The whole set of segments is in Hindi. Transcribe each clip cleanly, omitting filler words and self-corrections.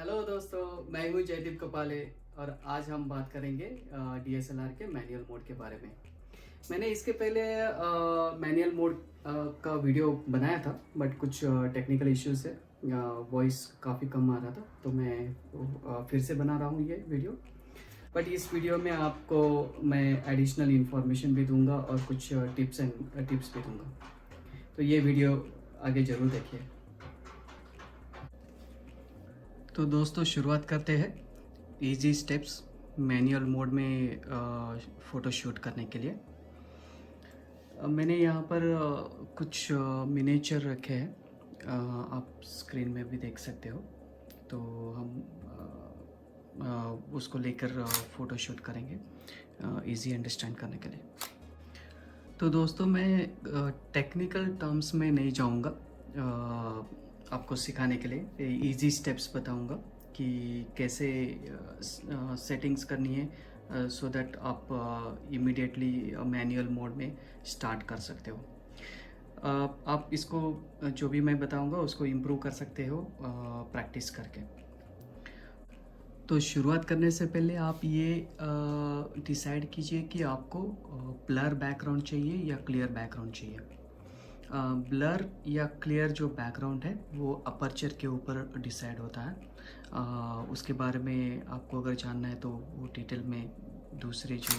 हेलो दोस्तों, मैं हूँ जयदीप कपाले और आज हम बात करेंगे डीएसएलआर के मैनुअल मोड के बारे में। मैंने इसके पहले मैनुअल मोड का वीडियो बनाया था, बट कुछ टेक्निकल इश्यूज से वॉइस काफ़ी कम आ रहा था, तो मैं फिर से बना रहा हूँ ये वीडियो। बट इस वीडियो में आपको मैं एडिशनल इन्फॉर्मेशन भी दूंगा और कुछ टिप्स भी दूंगा, तो ये वीडियो आगे ज़रूर देखिए। तो दोस्तों, शुरुआत करते हैं इजी स्टेप्स मैनुअल मोड में फ़ोटो शूट करने के लिए। मैंने यहाँ पर कुछ मिनिएचर रखे हैं, आप स्क्रीन में भी देख सकते हो। तो हम उसको लेकर फ़ोटो शूट करेंगे इजी अंडरस्टैंड करने के लिए। तो दोस्तों, मैं टेक्निकल टर्म्स में नहीं जाऊँगा, आपको सिखाने के लिए इजी स्टेप्स बताऊँगा कि कैसे सेटिंग्स करनी है सो दैट आप इमीडिएटली मैनुअल मोड में स्टार्ट कर सकते हो। आप इसको जो भी मैं बताऊँगा उसको इम्प्रूव कर सकते हो प्रैक्टिस करके। तो शुरुआत करने से पहले आप ये डिसाइड कीजिए कि आपको ब्लर बैकग्राउंड चाहिए या क्लियर बैकग्राउंड चाहिए। ब्लर या क्लियर जो बैकग्राउंड है वो अपर्चर के ऊपर डिसाइड होता है। उसके बारे में आपको अगर जानना है तो वो डिटेल में दूसरे जो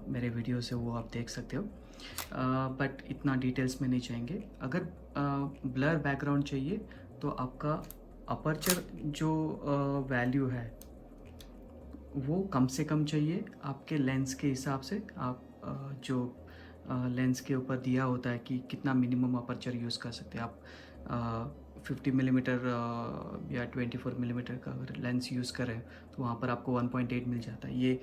मेरे वीडियोस है वो आप देख सकते हो, बट इतना डिटेल्स में नहीं जाएंगे। अगर ब्लर बैकग्राउंड चाहिए तो आपका अपर्चर जो वैल्यू है वो कम से कम चाहिए आपके लेंस के हिसाब से। आप जो लेंस के ऊपर दिया होता है कि कितना मिनिमम अपर्चर यूज़ कर सकते हैं आप, 50 मिलीमीटर या 24 मिलीमीटर का अगर लेंस यूज़ करें तो वहाँ पर आपको 1.8 मिल जाता है। ये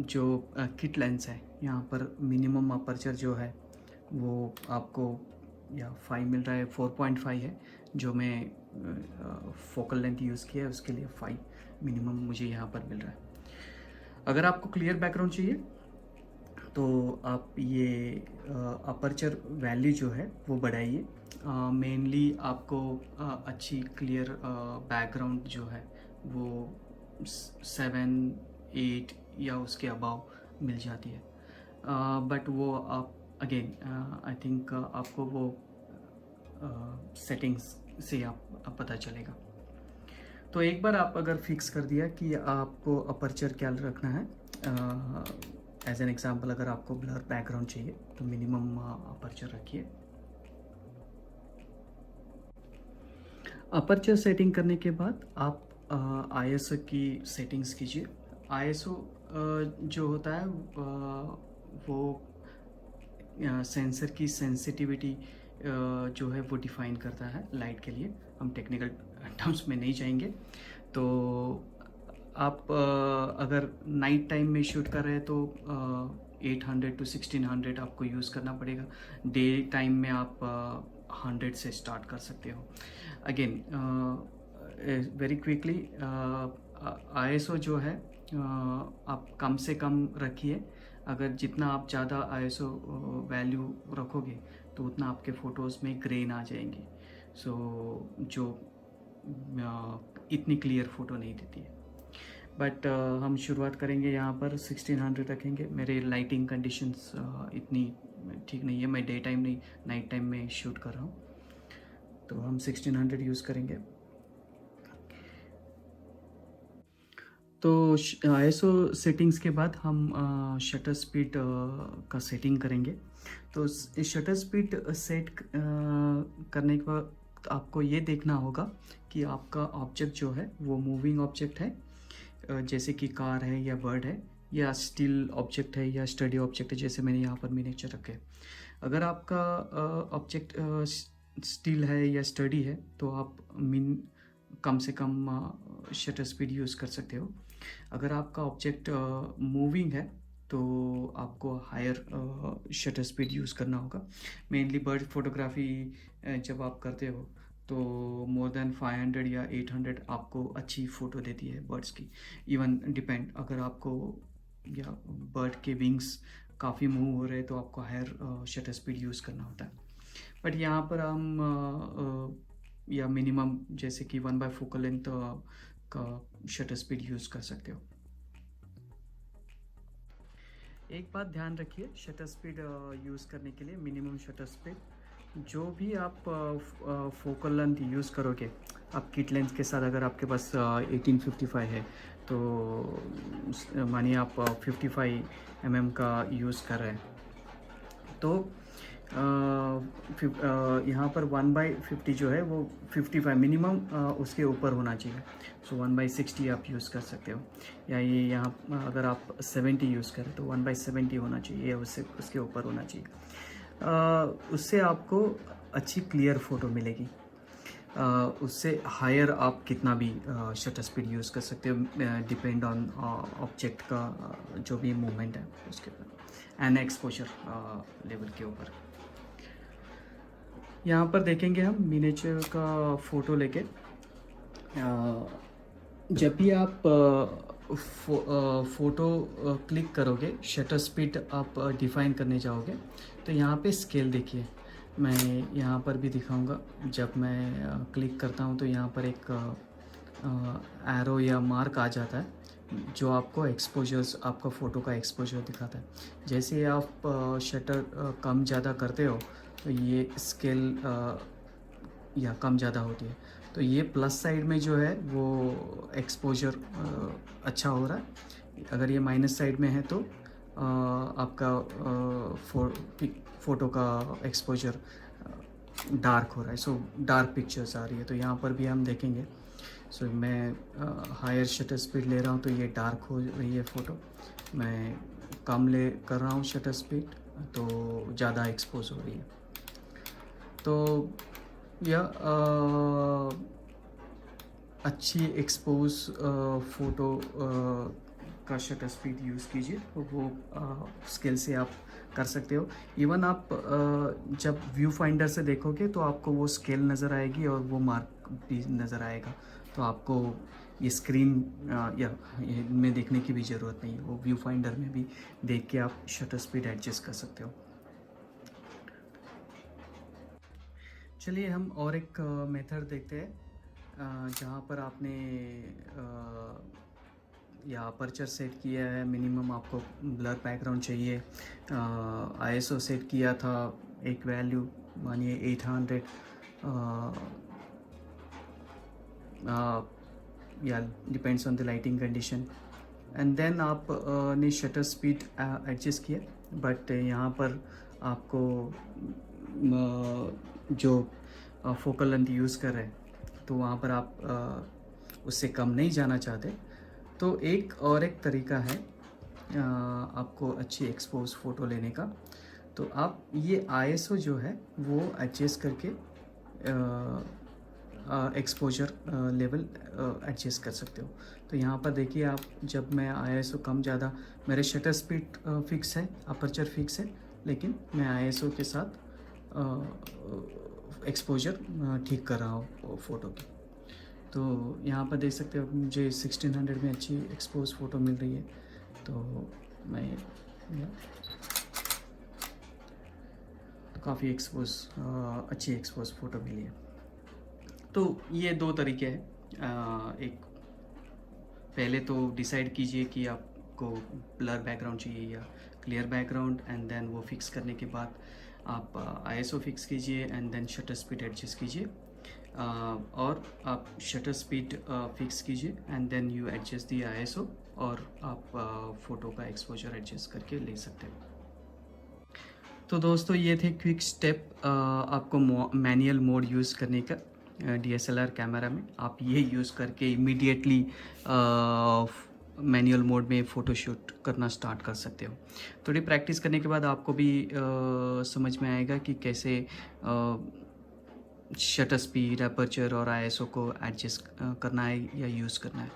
जो किट लेंस है यहाँ पर मिनिमम अपर्चर जो है वो आपको या 5 मिल रहा है, 4.5 है जो मैं फोकल लेंथ यूज़ किया है उसके लिए 5 मिनिमम मुझे यहाँ पर मिल रहा है। अगर आपको क्लियर बैकग्राउंड चाहिए तो आप ये अपर्चर वैल्यू जो है वो बढ़ाइए। मेनली आपको अच्छी क्लियर बैकग्राउंड जो है वो 7-8 या उसके अबाव मिल जाती है, बट वो आप अगेन आई थिंक आपको वो सेटिंग्स से आप पता चलेगा। तो एक बार आप अगर फिक्स कर दिया कि आपको अपर्चर क्या रखना है, एज एन एग्जांपल अगर आपको ब्लर बैकग्राउंड चाहिए तो मिनिमम अपर्चर रखिए। अपर्चर सेटिंग करने के बाद आप आईएसओ की सेटिंग्स कीजिए। आईएसओ जो होता है वो सेंसर की सेंसिटिविटी जो है वो डिफ़ाइन करता है लाइट के लिए। हम टेक्निकल टर्म्स में नहीं जाएंगे। तो आप अगर नाइट टाइम में शूट कर रहे हैं तो 800 to 1600 आपको यूज़ करना पड़ेगा। डे टाइम में आप 100 से स्टार्ट कर सकते हो। अगेन वेरी क्विकली आईएसओ जो है आप कम से कम रखिए। अगर जितना आप ज़्यादा आईएसओ वैल्यू रखोगे तो उतना आपके फ़ोटोज़ में ग्रेन आ जाएंगे, सो जो इतनी क्लियर फ़ोटो नहीं देती है। बट हम शुरुआत करेंगे यहाँ पर 1600 रखेंगे। मेरे लाइटिंग कंडीशंस इतनी ठीक नहीं है, मैं डे टाइम नहीं नाइट टाइम में शूट कर रहा हूँ, तो हम 1600 यूज़ करेंगे। तो आईएसओ सेटिंग्स के बाद हम शटर स्पीड का सेटिंग करेंगे। तो इस शटर स्पीड सेट करने के बाद आपको ये देखना होगा कि आपका ऑब्जेक्ट जो है वो मूविंग ऑब्जेक्ट है, जैसे कि कार है या बर्ड है, या स्टिल ऑब्जेक्ट है या स्टडी ऑब्जेक्ट है, जैसे मैंने यहाँ पर मिनिएचर रखे। अगर आपका ऑब्जेक्ट स्टिल है या स्टडी है तो आप कम से कम शटर स्पीड यूज़ कर सकते हो। अगर आपका ऑब्जेक्ट मूविंग है तो आपको हायर शटर स्पीड यूज़ करना होगा। मेनली बर्ड फोटोग्राफी जब आप करते हो तो मोर देन 500 या 800 आपको अच्छी फ़ोटो देती है बर्ड्स की। इवन डिपेंड, अगर आपको या बर्ड के विंग्स काफ़ी मूव हो रहे हैं तो आपको हायर शटर स्पीड यूज़ करना होता है। बट यहाँ पर हम या मिनिमम जैसे कि 1/4 फोकल लेंथ का शटर स्पीड यूज़ कर सकते हो। एक बात ध्यान रखिए, शटर स्पीड यूज़ करने के लिए मिनिमम शटर स्पीड जो भी आप फोकल लेंथ यूज़ करोगे, आप किट लेंथ के साथ अगर आपके पास 1855 है तो मानिए आप 55 mm का यूज़ कर रहे हैं तो यहाँ पर 1/50 जो है वो 55 मिनिमम उसके ऊपर होना चाहिए। सो 1/60 आप यूज़ कर सकते हो, या ये यहाँ अगर आप 70 यूज़ करें तो 1/70 होना चाहिए या उससे उसके ऊपर होना चाहिए। उससे आपको अच्छी क्लियर फ़ोटो मिलेगी। उससे हायर आप कितना भी शटर स्पीड यूज़ कर सकते हो, डिपेंड ऑन ऑब्जेक्ट का जो भी मूवमेंट है उसके ऊपर एंड एक्सपोजर लेवल के ऊपर। यहाँ पर देखेंगे हम मिनिएचर का फ़ोटो लेके जब भी आप फ़ोटो क्लिक करोगे, शटर स्पीड आप डिफ़ाइन करने जाओगे तो यहाँ पे स्केल देखिए, मैं यहाँ पर भी दिखाऊंगा। जब मैं क्लिक करता हूँ तो यहाँ पर एक एरो या मार्क आ जाता है जो आपको एक्सपोजर्स, आपका फ़ोटो का एक्सपोजर दिखाता है। जैसे ही आप शटर कम ज़्यादा करते हो तो ये स्केल या कम ज़्यादा होती है, तो ये प्लस साइड में जो है वो एक्सपोजर अच्छा हो रहा है। अगर ये माइनस साइड में है तो आपका फ़ोटो का एक्सपोजर डार्क हो रहा है, सो डार्क पिक्चर्स आ रही है। तो यहाँ पर भी हम देखेंगे। सो मैं हायर शटर स्पीड ले रहा हूँ तो ये डार्क हो रही है फ़ोटो, मैं कम ले कर रहा हूँ शटर स्पीड तो ज़्यादा एक्सपोज हो रही है। तो यह अच्छी एक्सपोज फ़ोटो का शटर स्पीड यूज़ कीजिए, तो वो स्किल से आप कर सकते हो। इवन आप जब व्यू फाइंडर से देखोगे तो आपको वो स्केल नज़र आएगी और वो मार्क भी नज़र आएगा, तो आपको ये स्क्रीन या में देखने की भी ज़रूरत नहीं है, वो व्यू फाइंडर में भी देख के आप शटर स्पीड एडजस्ट कर सकते हो। चलिए हम और एक मेथड देखते हैं जहाँ पर आपने या अपर्चर सेट किया है, मिनिमम आपको ब्लर बैकग्राउंड चाहिए, आईएसओ सेट किया था एक वैल्यू मानिए 800 या depends on the lighting condition, and then आप ने शटर स्पीड एडजस्ट किया। बट यहाँ पर आपको जो फोकल लेंथ यूज़ कर रहे हैं तो वहाँ पर आप उससे कम नहीं जाना चाहते, तो एक तरीका है आपको अच्छी एक्सपोज फ़ोटो लेने का। तो आप ये आईएसओ जो है वो एडजस्ट करके एक्सपोजर लेवल एडजस्ट कर सकते हो। तो यहाँ पर देखिए आप, जब मैं आईएसओ कम ज़्यादा, मेरे शटर स्पीड फिक्स है, अपर्चर फिक्स है, लेकिन मैं आईएसओ के साथ एक्सपोजर ठीक कर रहा हूँ फ़ोटो की। तो यहाँ पर देख सकते हो मुझे 1600 में अच्छी एक्सपोज फ़ोटो मिल रही है, तो मैं तो काफ़ी अच्छी एक्सपोज फ़ोटो मिली है। तो ये दो तरीके हैं। एक, पहले तो डिसाइड कीजिए कि आपको ब्लर बैकग्राउंड चाहिए या क्लियर बैकग्राउंड, एंड देन वो फिक्स करने के बाद आप आईएसओ फिक्स कीजिए and then shutter speed adjust कीजिए, और आप शटर स्पीड फिक्स कीजिए and then you adjust the ISO, और आप फ़ोटो का एक्सपोजर एडजस्ट करके ले सकते हो। तो दोस्तों ये थे क्विक स्टेप आपको मैनुअल मोड यूज़ करने का डीएसएलआर कैमरा में। आप ये यूज़ करके इमीडिएटली मैनुअल मोड में फ़ोटो शूट करना स्टार्ट कर सकते हो। थोड़ी प्रैक्टिस करने के बाद आपको भी समझ में आएगा कि कैसे शटर स्पीड, अपर्चर और आईएसओ को एडजस्ट करना है या यूज़ करना है।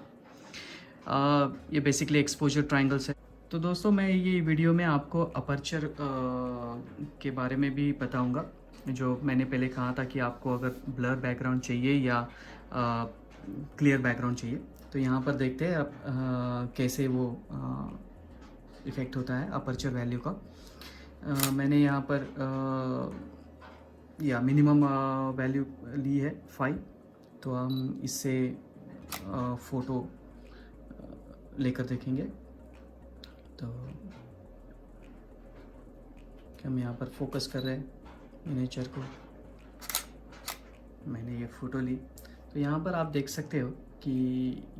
ये बेसिकली एक्सपोजर ट्रायंगल्स है। तो दोस्तों मैं ये वीडियो में आपको अपर्चर के बारे में भी बताऊंगा। जो मैंने पहले कहा था कि आपको अगर ब्लर बैकग्राउंड चाहिए या क्लियर बैकग्राउंड चाहिए, तो यहाँ पर देखते हैं आप कैसे वो इफ़ेक्ट होता है अपर्चर वैल्यू का। मैंने यहाँ पर या मिनिमम वैल्यू ली है 5। तो हम इससे फ़ोटो लेकर देखेंगे। तो हम यहाँ पर फोकस कर रहे हैं नेचर को। मैंने ये फ़ोटो ली, तो यहाँ पर आप देख सकते हो कि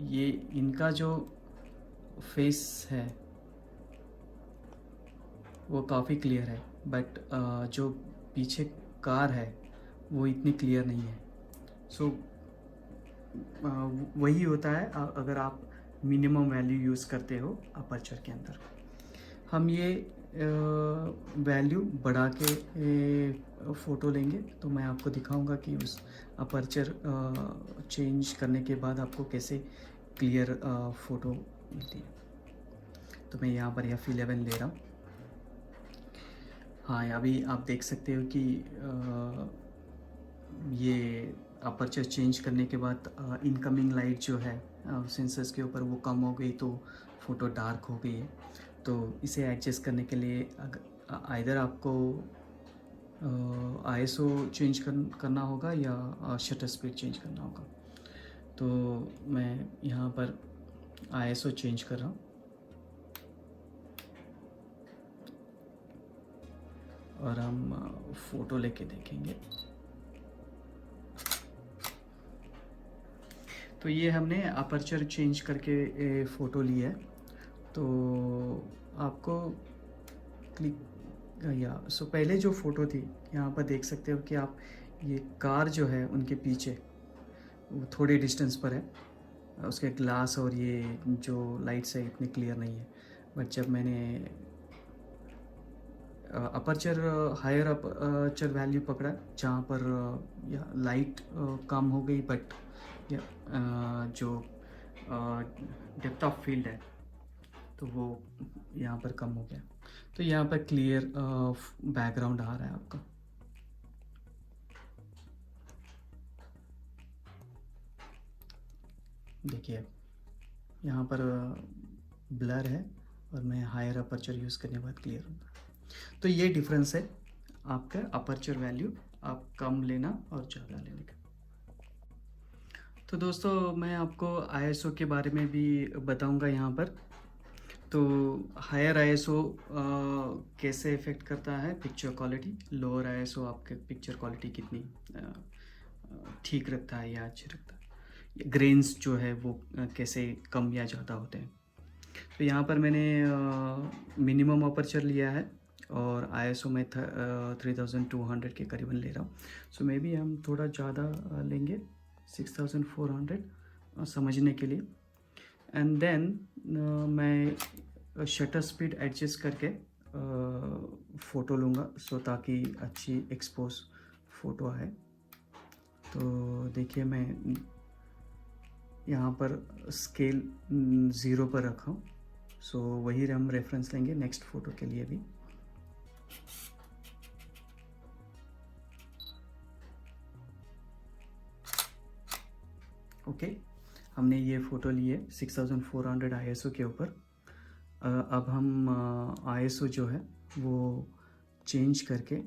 ये इनका जो फेस है वो काफ़ी क्लियर है, बट जो पीछे कार है वो इतनी क्लियर नहीं है। सो वही होता है अगर आप मिनिमम वैल्यू यूज़ करते हो अपर्चर के अंदर। हम ये वैल्यू बढ़ा के फ़ोटो लेंगे, तो मैं आपको दिखाऊंगा कि उस अपर्चर चेंज करने के बाद आपको कैसे क्लियर फ़ोटो मिलती है। तो मैं यहाँ पर F11 ले रहा हूँ। हाँ, अभी आप देख सकते हो कि ये अपर्चर चेंज करने के बाद इनकमिंग लाइट जो है सेंसर्स के ऊपर वो कम हो गई, तो फ़ोटो डार्क हो गई है। तो इसे एडजस्ट करने के लिए आइदर आपको ISO चेंज करना होगा या शटर स्पीड चेंज करना होगा। तो मैं यहाँ पर ISO चेंज कर रहा हूँ और हम फ़ोटो लेके देखेंगे। तो ये हमने अपर्चर चेंज करके फ़ोटो ली है। तो आपको क्लिक सो पहले जो फ़ोटो थी यहाँ पर देख सकते हो कि आप ये कार जो है उनके पीछे वो थोड़े डिस्टेंस पर है, उसके ग्लास और ये जो लाइट्स है इतनी क्लियर नहीं है। बट जब मैंने अपर्चर हायर अपर्चर वैल्यू पकड़ा जहाँ पर या लाइट कम हो गई, बट जो डेप्थ ऑफ फील्ड है तो वो यहाँ पर कम हो गया। तो यहाँ पर क्लियर बैकग्राउंड आ रहा है आपका। देखिए यहाँ पर ब्लर है और मैं हायर अपर्चर यूज़ करने के बाद क्लियर होगा। तो ये डिफरेंस है आपका अपर्चर वैल्यू आप कम लेना और ज़्यादा लेने का। तो दोस्तों मैं आपको ISO के बारे में भी बताऊंगा यहाँ पर। तो हायर ISO कैसे इफ़ेक्ट करता है पिक्चर क्वालिटी, लोअर ISO आपके पिक्चर क्वालिटी कितनी ठीक रखता है या अच्छी रखता है, ग्रेन्स जो है वो कैसे कम या ज़्यादा होते हैं। तो यहाँ पर मैंने मिनिमम अपर्चर लिया है और ISO में 3200 के करीबन ले रहा हूँ। सो मे बी हम थोड़ा ज़्यादा लेंगे 6400 समझने के लिए। एंड देन मैं शटर स्पीड एडजस्ट करके फ़ोटो लूँगा, सो ताकि अच्छी एक्सपोज फ़ोटो आए। तो देखिए मैं यहाँ पर स्केल 0 पर रखा हूँ। सो वही हम रेफरेंस लेंगे नेक्स्ट फ़ोटो के लिए भी। ओके, हमने ये फ़ोटो ली है 6400 ISO के ऊपर। अब हम ISO जो है वो चेंज करके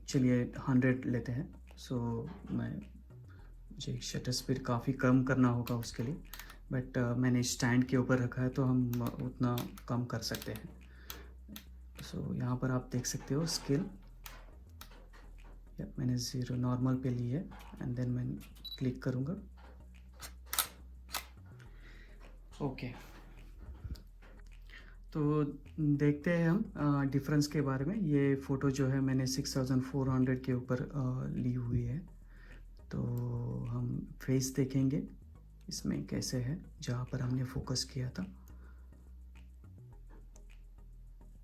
चलिए 100 लेते हैं। सो मुझे शटर स्पीड काफ़ी कम करना होगा उसके लिए, बट मैंने स्टैंड के ऊपर रखा है तो हम उतना कम कर सकते हैं। सो यहाँ पर आप देख सकते हो स्केल मैंने 0 नॉर्मल पे ली है एंड देन मैं क्लिक करूँगा। ओके, तो देखते हैं हम डिफरेंस के बारे में। ये फ़ोटो जो है मैंने 6400 के ऊपर ली हुई है। तो हम फेस देखेंगे इसमें कैसे है जहाँ पर हमने फोकस किया था।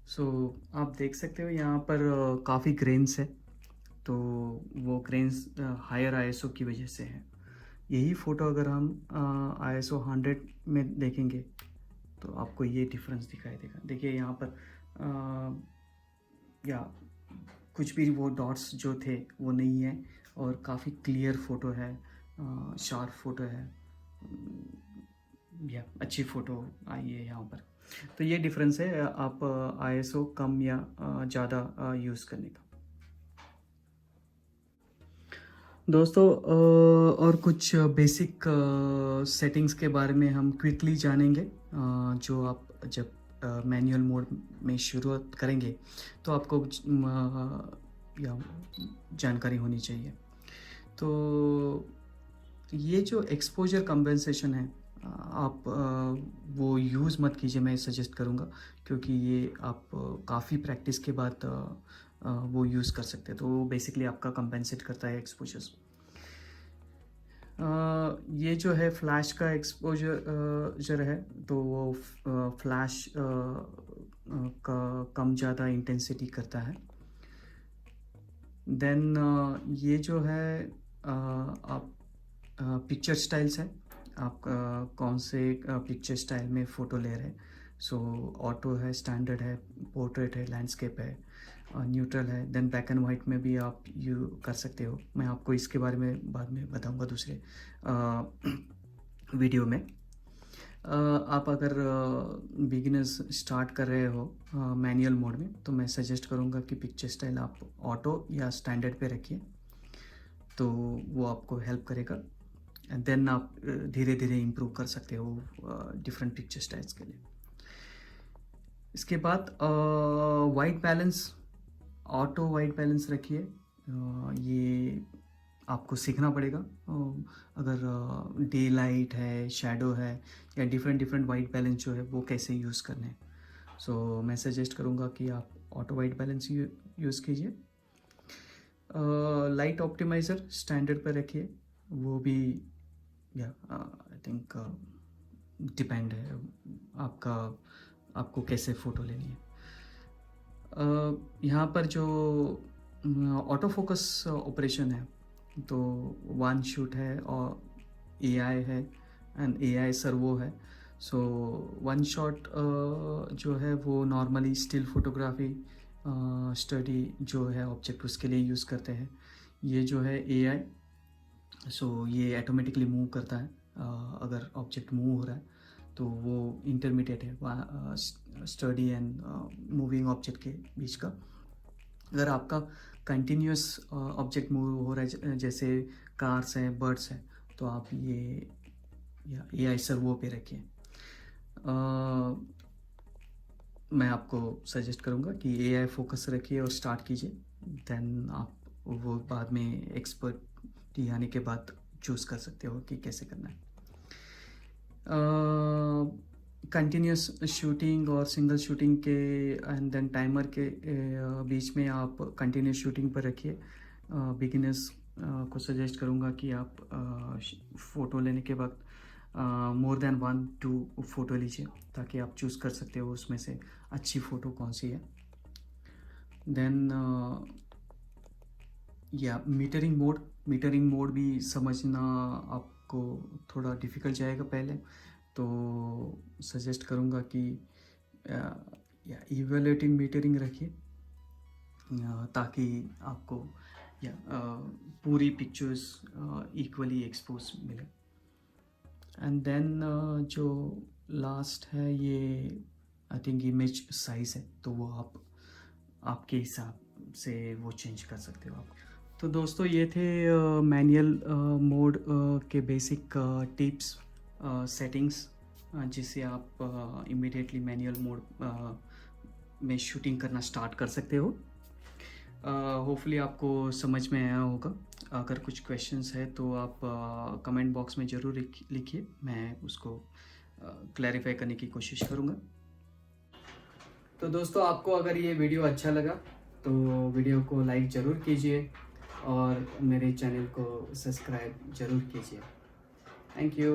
सो आप देख सकते हो यहाँ पर काफ़ी ग्रेन्स है, तो वो ग्रेन्स हायर ISO की वजह से है। यही फ़ोटो अगर हम ISO 100 में देखेंगे तो आपको ये डिफरेंस दिखाई देगा। देखिए यहाँ पर या कुछ भी वो डॉट्स जो थे वो नहीं है और काफ़ी क्लियर फ़ोटो है, शार्प फ़ोटो है, या अच्छी फ़ोटो आई है यहाँ पर। तो ये डिफरेंस है आप ISO कम या ज़्यादा यूज़ करने का। दोस्तों और कुछ बेसिक सेटिंग्स के बारे में हम क्विकली जानेंगे, जो आप जब मैनुअल मोड में शुरुआत करेंगे तो आपको कुछ या जानकारी होनी चाहिए। तो ये जो एक्सपोजर कंपेंसेशन है, आप वो यूज़ मत कीजिए, मैं सजेस्ट करूँगा, क्योंकि ये आप काफ़ी प्रैक्टिस के बाद वो यूज़ कर सकते हैं। तो वो बेसिकली आपका कंपेंसेट करता है एक्सपोजर्स। ये जो है फ्लैश का एक्सपोजर है, तो वो फ्लैश का कम ज़्यादा इंटेंसिटी करता है। देन ये जो है आप पिक्चर स्टाइल्स है, आप कौन से पिक्चर स्टाइल में फ़ोटो ले रहे हैं। सो ऑटो है, स्टैंडर्ड है, पोर्ट्रेट है, लैंडस्केप है, न्यूट्रल है। देन ब्लैक एंड वाइट में भी आप यू कर सकते हो। मैं आपको इसके बारे में बाद में बताऊंगा दूसरे वीडियो में। आप अगर बिगिनर्स स्टार्ट कर रहे हो मैनुअल मोड में, तो मैं सजेस्ट करूंगा कि पिक्चर स्टाइल आप ऑटो या स्टैंडर्ड पे रखिए, तो वो आपको हेल्प करेगा। एंड देन आप धीरे धीरे इम्प्रूव कर सकते हो डिफरेंट पिक्चर स्टाइल्स के लिए। इसके बाद white balance, auto white balance रखिए। ये आपको सीखना पड़ेगा। अगर डे लाइट है, शैडो है, या डिफरेंट वाइट बैलेंस जो है वो कैसे यूज़ करने हैं। सो मैं सजेस्ट करूँगा कि आप ऑटो वाइट बैलेंस यूज़ कीजिए। लाइट ऑप्टिमाइज़र स्टैंडर्ड पर रखिए, वो भी या आई थिंक डिपेंड है आपको कैसे फ़ोटो लेनी है। यहाँ पर जो ऑटो फोकस ऑपरेशन है, तो वन शूट है और AI है एंड AI सर्वो है। सो वन शॉट जो है वो नॉर्मली स्टिल फोटोग्राफी स्टडी जो है ऑब्जेक्ट, उसके लिए यूज़ करते हैं। ये जो है AI, सो ये ऑटोमेटिकली मूव करता है। अगर ऑब्जेक्ट मूव हो रहा है तो वो इंटरमीडिएट है स्टडी एंड मूविंग ऑब्जेक्ट के बीच का। अगर आपका कंटिन्यूस ऑब्जेक्ट मूव हो रहा है, जैसे कार्स हैं, बर्ड्स हैं, तो आप ये या AI सर्वो पे रखिए। मैं आपको सजेस्ट करूँगा कि AI फोकस रखिए और स्टार्ट कीजिए। देन आप वो बाद में एक्सपर्ट आने के बाद चूज़ कर सकते हो कि कैसे करना है। कंटिन्यूस शूटिंग और सिंगल शूटिंग के एंड देन टाइमर के बीच में आप कंटिन्यूस शूटिंग पर रखिए। बिगिनर्स को सजेस्ट करूँगा कि आप फ़ोटो लेने के वक्त मोर देन 1-2 फ़ोटो लीजिए, ताकि आप चूज़ कर सकते हो उसमें से अच्छी फ़ोटो कौन सी है। देन या मीटरिंग मोड भी समझना आपको थोड़ा डिफ़िकल्ट जाएगा पहले, तो सजेस्ट करूँगा कि या इवैल्यूएटिंग मीटरिंग रखिए, ताकि आपको या पूरी पिक्चर्स इक्वली एक्सपोज मिले। एंड देन जो लास्ट है ये आई थिंक इमेज साइज़ है, तो वो आपके हिसाब से वो चेंज कर सकते हो आप। तो दोस्तों ये थे मैनुअल मोड के बेसिक टिप्स, सेटिंग्स, जिससे आप इमीडिएटली मैनुअल मोड में शूटिंग करना स्टार्ट कर सकते हो। होपफुली आपको समझ में आया होगा। अगर कुछ क्वेश्चंस है तो आप कमेंट बॉक्स में ज़रूर लिखिए, मैं उसको क्लैरिफाई करने की कोशिश करूँगा। तो दोस्तों आपको अगर ये वीडियो अच्छा लगा तो वीडियो को लाइक ज़रूर कीजिए और मेरे चैनल को सब्सक्राइब ज़रूर कीजिए। Thank you.